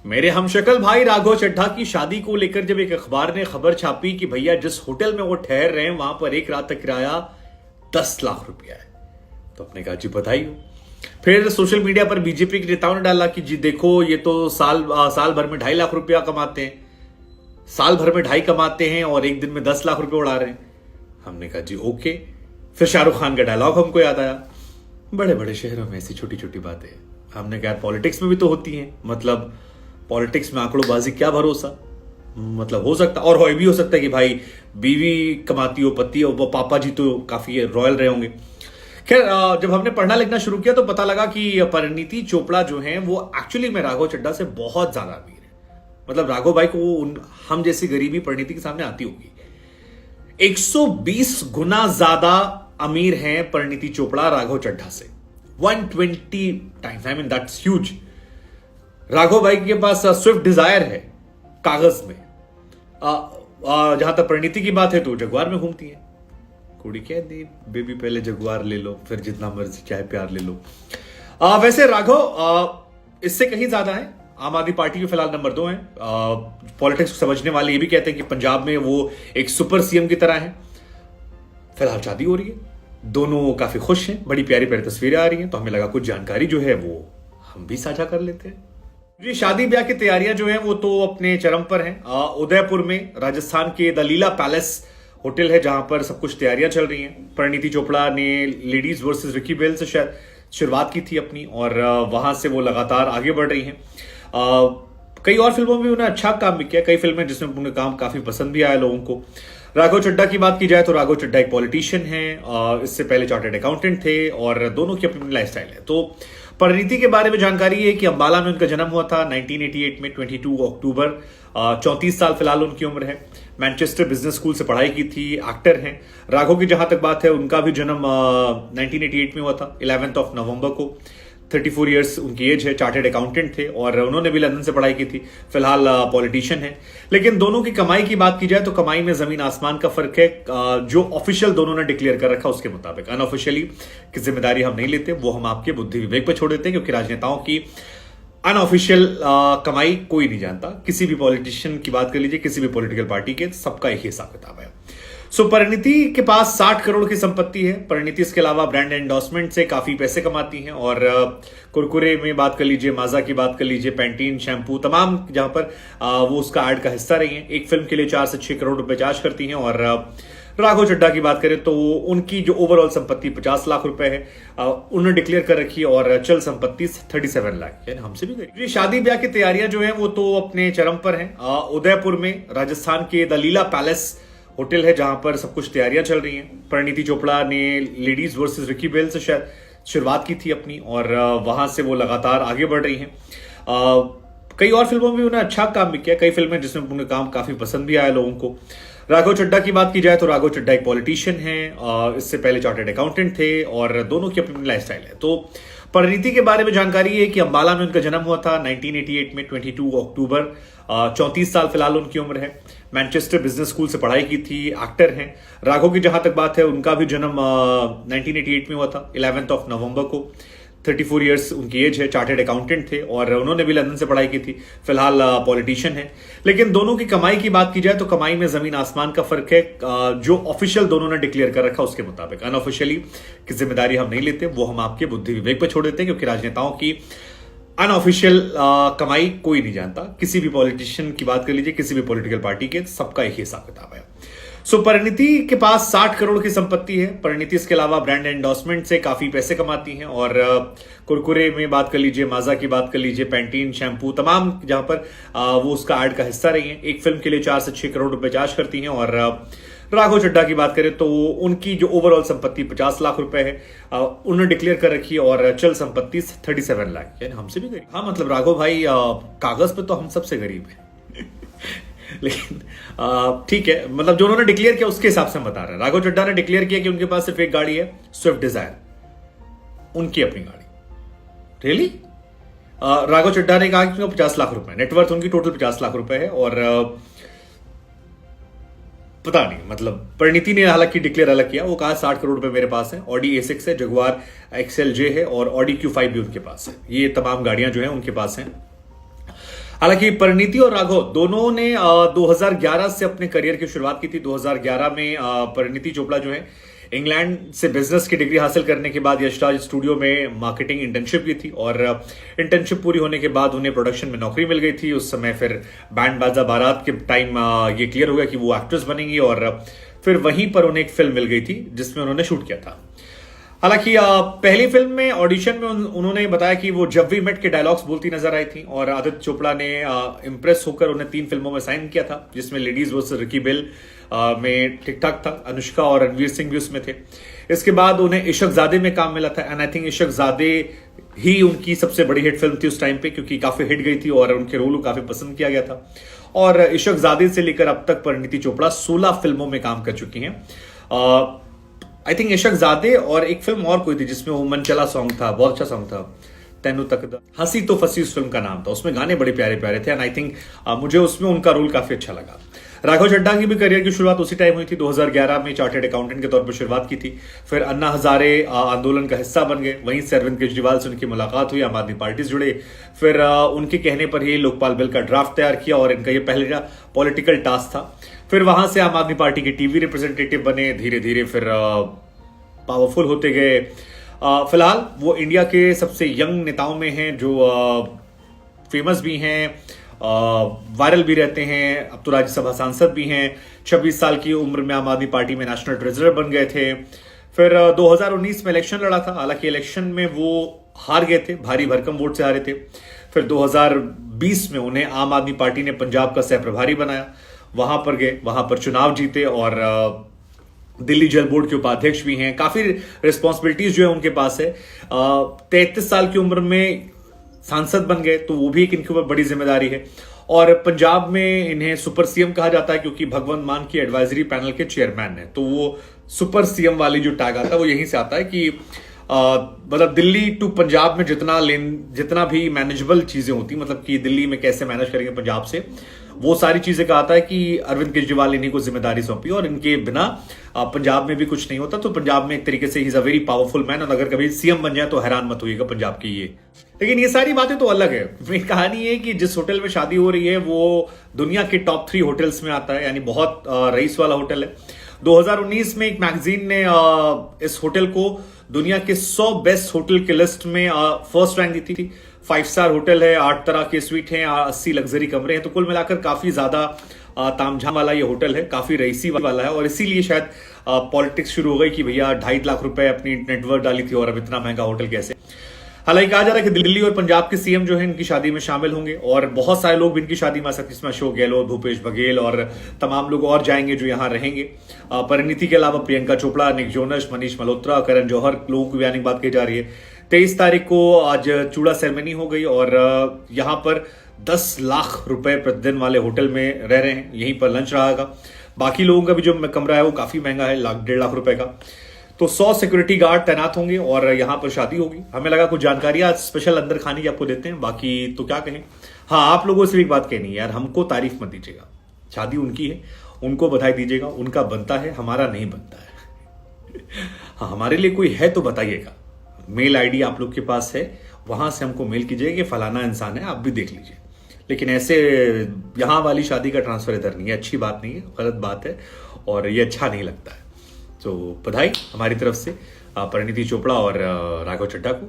मेरे हमशक्ल भाई राघव चड्ढा की शादी को लेकर जब एक अखबार ने खबर छापी कि भैया जिस होटल में वो ठहर रहे हैं वहां पर एक रात का किराया 10 लाख रुपया है, तो अपने कहा जी बधाई हो। फिर सोशल मीडिया पर बीजेपी के नेताओं ने डाला कि जी देखो ये तो साल भर में 2.5 लाख रुपया कमाते हैं, साल भर में 2.5 कमाते हैं और एक दिन में 10 लाख रुपए उड़ा रहे हैं। हमने कहा जी ओके। फिर शाहरुख खान का डायलॉग हमको याद आया, बड़े बड़े शहरों में ऐसी छोटी छोटी बातें। हमने कहा पॉलिटिक्स में भी तो होती हैं, मतलब पॉलिटिक्स में आंकड़ोंबाजी क्या भरोसा, मतलब हो सकता और भी हो सकता है कि भाई बीवी कमाती हो, पति हो, वो पापा जी तो काफी रॉयल रहे होंगे। खैर जब हमने पढ़ना लिखना शुरू किया तो पता लगा कि परिणीति चोपड़ा जो हैं वो एक्चुअली में राघव चड्ढा से बहुत ज्यादा अमीर है। मतलब राघव भाई को हम जैसी गरीबी परिणीति के सामने आती होगी। 120 गुना ज्यादा अमीर हैं परिणीति चोपड़ा राघव चड्ढा से, 120 times. I mean that's huge. Raghav भाई के पास स्विफ्ट डिजायर है कागज में। जहां तक परिणीति की बात है तो जगुआर में घूमती है। कुड़ी कह दी बेबी पहले जगुआर ले लो फिर जितना मर्जी चाहे प्यार ले लो। वैसे राघव इससे कहीं ज्यादा है। आम आदमी पार्टी में फिलहाल नंबर 2 है। पॉलिटिक्स को समझने वाले ये भी कहते हैं कि पंजाब में वो एक सुपर सीएम की तरह है। फिलहाल शादी हो रही है, दोनों काफी खुश हैं, बड़ी प्यारी प्यारी तस्वीरें आ रही हैं, तो हमें लगा कुछ जानकारी जो है वो हम भी साझा कर लेते हैं। जी शादी ब्याह की तैयारियां जो हैं वो तो अपने चरम पर हैं। उदयपुर में राजस्थान के द लीला पैलेस होटल है जहां पर सब कुछ तैयारियां चल रही हैं। परिणीति चोपड़ा ने लेडीज वर्सेस रिकी बेल से शायद शुरुआत की थी अपनी, और वहां से वो लगातार आगे बढ़ रही हैं। कई और फिल्मों में उन्हें अच्छा काम भी किया, कई फिल्में जिसमें उन्हें काम काफी पसंद भी आया लोगों को। राघव चड्ढा की बात की जाए तो राघव चड्ढा एक पॉलिटिशियन है, इससे पहले चार्टर्ड अकाउंटेंट थे और दोनों की अपनी लाइफस्टाइल है। तो परिणीति के बारे में जानकारी है कि अंबाला में उनका जन्म हुआ था 1988 में 22 अक्टूबर। 34 साल फिलहाल उनकी उम्र है। मैनचेस्टर बिजनेस स्कूल से पढ़ाई की थी, एक्टर हैं। राघव की जहां तक बात है उनका भी जन्म 1988 में हुआ था 11 नवंबर को। 34 इयर्स उनकी एज है, चार्टर्ड अकाउंटेंट थे और उन्होंने भी लंदन से पढ़ाई की थी। फिलहाल पॉलिटिशियन है। लेकिन दोनों की कमाई की बात की जाए तो कमाई में जमीन आसमान का फर्क है। जो ऑफिशियल दोनों ने डिक्लेयर कर रखा उसके मुताबिक, अनऑफिशियली की जिम्मेदारी हम नहीं लेते, वो हम आपके बुद्धि विवेक पर छोड़ देते हैं, क्योंकि राजनेताओं की अनऑफिशियल कमाई कोई नहीं जानता। किसी भी पॉलिटिशियन की बात कर लीजिए, किसी भी पॉलिटिकल पार्टी के, सबका एक हिसाब किताब है। सो परिणीति के पास 60 करोड़ की संपत्ति है। परिणीति इसके अलावा ब्रांड एंडोर्समेंट से काफी पैसे कमाती हैं, और कुरकुरे में बात कर लीजिए, माजा की बात कर लीजिए, पैंटीन शैम्पू, तमाम जहां पर वो उसका एड का हिस्सा रही हैं। एक फिल्म के लिए 4 से 6 करोड़ रुपए चार्ज करती हैं। और राघव चड्ढा की बात करें तो उनकी जो ओवरऑल संपत्ति 50 लाख रुपए है, उन्होंने डिक्लेयर कर रखी है, और चल संपत्ति 37 लाख, यानी हमसे भी गई। शादी ब्याह की तैयारियां जो है वो तो अपने चरम पर हैं। उदयपुर में राजस्थान के द लीला पैलेस होटल है जहां पर सब कुछ तैयारियां चल रही हैं। परिणीति चोपड़ा ने लेडीज वर्सेस रिकी बेल से शायद शुरुआत की थी अपनी, और वहां से वो लगातार आगे बढ़ रही हैं। कई और फिल्मों में उन्हें अच्छा काम भी किया, कई फिल्में जिसमें उन्हें काम काफी पसंद भी आया लोगों को। राघव चड्ढा की बात की जाए तो राघव चड्ढा एक पॉलिटिशियन है, इससे पहले चार्टर्ड अकाउंटेंट थे और दोनों की अपनी लाइफस्टाइल है। तो परिणीति के बारे में जानकारी है कि अंबाला में उनका जन्म हुआ था 1988 में 22 अक्टूबर। 34 साल फिलहाल उनकी उम्र है। मैनचेस्टर बिजनेस स्कूल से पढ़ाई की थी, एक्टर हैं। राघव की जहां तक बात है उनका भी जन्म 1988 में हुआ था 11 नवंबर को। 34 इयर्स उनकी एज है, चार्टर्ड अकाउंटेंट थे और उन्होंने भी लंदन से पढ़ाई की थी। फिलहाल पॉलिटिशियन है। लेकिन दोनों की कमाई की बात की जाए तो कमाई में जमीन आसमान का फर्क है। जो ऑफिशियल दोनों ने डिक्लेयर कर रखा उसके मुताबिक, अनऑफिशियली की जिम्मेदारी हम नहीं लेते, वो हम आपके बुद्धि विवेक पर छोड़ देते हैं, क्योंकि राजनेताओं की अनऑफिशियल कमाई कोई नहीं जानता। किसी भी पॉलिटिशियन की बात कर लीजिए, किसी भी पॉलिटिकल पार्टी के, सबका एक हिसाब किताब है। सो परिणीति के पास 60 करोड़ की संपत्ति है। परिणीति इसके अलावा ब्रांड एंडोर्समेंट से काफी पैसे कमाती हैं, और कुरकुरे में बात कर लीजिए, माजा की बात कर लीजिए, पैंटीन शैम्पू, तमाम जहां पर वो उसका एड का हिस्सा रही हैं। एक फिल्म के लिए 4 से 6 करोड़ रुपए चार्ज करती हैं। और राघव चड्ढा की बात करें तो उनकी जो ओवरऑल संपत्ति 50 लाख रुपए है, उन्होंने डिक्लेयर कर रखी है, और चल संपत्ति 37 लाख, यानी हमसे भी गरीब। हाँ मतलब राघव भाई कागज पे तो हम सबसे गरीब हैं लेकिन ठीक है, मतलब जो उन्होंने डिक्लेयर किया उसके हिसाब से हम बता रहे हैं। राघव चड्ढा ने डिक्लेयर किया कि उनके पास सिर्फ एक गाड़ी है, स्विफ्ट डिजायर, उनकी अपनी गाड़ी। रियली? राघव चड्ढा ने कहा कि उनका 50 लाख रुपए, नेटवर्थ उनकी टोटल 50 लाख रुपए है। और पता नहीं, मतलब परिणीति ने हालांकि डिक्लेयर अलग किया, वो कहा 60 करोड़ रुपए मेरे पास है, ऑडी A6 है, जगुआर XLJ है और ऑडी Q5 भी उनके पास है। ये तमाम गाड़ियां जो है उनके पास हैं। हालांकि परिणीति और राघव दोनों ने 2011 से अपने करियर की शुरुआत की थी। 2011 में परिणीति चोपड़ा जो है इंग्लैंड से बिजनेस की डिग्री हासिल करने के बाद यशराज स्टूडियो में मार्केटिंग इंटर्नशिप की थी और इंटर्नशिप पूरी होने के बाद उन्हें प्रोडक्शन में नौकरी मिल गई थी। उस समय फिर बैंड बाजा बारात के टाइम ये क्लियर हो गया कि वो एक्ट्रेस बनेंगी और फिर वहीं पर उन्हें एक फिल्म मिल गई थी जिसमें उन्होंने शूट किया था। हालांकि पहली फिल्म में ऑडिशन में उन्होंने बताया कि वो जब वी मेट के डायलॉग्स बोलती नजर आई थी और आदित्य चोपड़ा ने इम्प्रेस होकर उन्हें 3 फिल्मों में साइन किया था, जिसमें लेडीज वर्सेस रिकी बेल में ठीक ठाक था, अनुष्का और रणवीर सिंह भी उसमें थे। इसके बाद उन्हें इशकजादे में काम मिला था एंड आई थिंक इशकजादे ही उनकी सबसे बड़ी हिट फिल्म थी उस टाइम पे, क्योंकि काफी हिट गई थी और उनके रोल को काफी पसंद किया गया था। और इशकजादे से लेकर अब तक परिणीति चोपड़ा 16 फिल्मों में काम कर चुकी हैं। आई थिंक इशकजादे और एक फिल्म और कोई थी जिसमें वो मन चला सॉन्ग था, बहुत अच्छा सॉन्ग था, तेनू तक हंसी तो फंसी उस फिल्म का नाम था। उसमें गाने बड़े प्यारे प्यारे थे एंड आई थिंक मुझे उसमें उनका रोल काफी अच्छा लगा। राघव चड्ढा की भी करियर की शुरुआत उसी टाइम हुई थी। 2011 में चार्टर्ड अकाउंटेंट के तौर पर शुरुआत की थी, फिर अन्ना हजारे आंदोलन का हिस्सा बन गए, वहीं से अरविंद केजरीवाल से उनकी मुलाकात हुई, आम आदमी पार्टी से जुड़े, फिर उनके कहने पर ही लोकपाल बिल का ड्राफ्ट तैयार किया और इनका ये पहला पॉलिटिकल टास्क था। फिर वहां से आम आदमी पार्टी के टीवी रिप्रेजेंटेटिव बने, धीरे धीरे फिर पावरफुल होते गए। फिलहाल वो इंडिया के सबसे यंग नेताओं में हैं जो फेमस भी हैं, वायरल भी रहते हैं, अब तो राज्यसभा सांसद भी हैं। 26 साल की उम्र में आम आदमी पार्टी में नेशनल ट्रेजरर बन गए थे। फिर 2019 में इलेक्शन लड़ा था, हालांकि इलेक्शन में वो हार गए थे, भारी भरकम वोट से हारे थे। फिर 2020 में उन्हें आम आदमी पार्टी ने पंजाब का सह प्रभारी बनाया, वहां पर गए, वहां पर चुनाव जीते और दिल्ली जल बोर्ड के उपाध्यक्ष भी हैं। काफी रिस्पॉन्सिबिलिटीज जो है उनके पास है। 33 साल की उम्र में सांसद बन गए, तो वो भी एक इनके ऊपर बड़ी जिम्मेदारी है। और पंजाब में इन्हें सुपर सीएम कहा जाता है क्योंकि भगवंत मान की एडवाइजरी पैनल के चेयरमैन है, तो वो सुपर सीएम वाली जो टैग आता है वो यहीं से आता है कि मतलब दिल्ली टू पंजाब में जितना भी मैनेजेबल चीजें होती, मतलब कि दिल्ली में कैसे मैनेज करेंगे पंजाब से, वो सारी चीजें का आता है कि अरविंद केजरीवाल इन्हीं को जिम्मेदारी सौंपी और इनके बिना पंजाब में भी कुछ नहीं होता। तो पंजाब में एक तरीके से he is a very powerful man और अगर कभी सीएम बन जाए तो हैरान मत होइएगा पंजाब की ये। लेकिन ये सारी बातें तो अलग है। मेरी कहानी है कि जिस होटल में शादी हो रही है वो दुनिया के टॉप 3 होटल्स में आता है, यानी बहुत रईस वाला होटल है। 2019 में एक मैगजीन ने इस होटल को दुनिया के 100 बेस्ट होटल के लिस्ट में फर्स्ट रैंक दी थी। 5 स्टार होटल है, 8 तरह के स्वीट हैं, 80 लग्जरी कमरे हैं, तो कुल मिलाकर काफी ज्यादा तामझाम वाला ये होटल है, काफी रईसी वाला है। और इसीलिए शायद पॉलिटिक्स शुरू हो गई कि भैया 2.5 लाख रुपए अपनी नेटवर्थ डाली थी और अब इतना महंगा होटल कैसे। हालांकि कहा जा रहा है कि दिल्ली और पंजाब के सीएम जो है इनकी शादी में शामिल होंगे और बहुत सारे लोग भी इनकी शादी में आ सकते हैं, जिसमें अशोक गहलोत, भूपेश बघेल और तमाम लोग और जाएंगे जो यहाँ रहेंगे। परिणीति के अलावा प्रियंका चोपड़ा, निक जोनस, मनीष मल्होत्रा, करण जौहर लोगों की भी आने की बात कही जा रही है। 23 तारीख को आज चूड़ा सेरेमनी हो गई और यहाँ पर 10 लाख रुपए प्रतिदिन वाले होटल में रह रहे हैं, यहीं पर लंच रहेगा। बाकी लोगों का भी जो कमरा है वो काफी महंगा है, 1.5 लाख रुपए का। तो 100 सिक्योरिटी गार्ड तैनात होंगे और यहाँ पर शादी होगी। हमें लगा कुछ जानकारी आज स्पेशल अंदर खाने की आपको देते हैं, बाकी तो क्या कहें। हाँ, आप लोगों से भी एक बात कहनी है यार, हमको तारीफ मत दीजिएगा, शादी उनकी है, उनको बधाई दीजिएगा, उनका बनता है, हमारा नहीं बनता है। हाँ, हमारे लिए कोई है तो बताइएगा, मेल आईडी आप लोग के पास है, वहां से हमको मेल कीजिएगा कि फलाना इंसान है, आप भी देख लीजिए। लेकिन ऐसे यहां वाली शादी का ट्रांसफर इधर नहीं है, अच्छी बात नहीं है, गलत बात है और ये अच्छा नहीं लगता है। तो बधाई हमारी तरफ से परिणीति चोपड़ा और राघव चड्ढा को।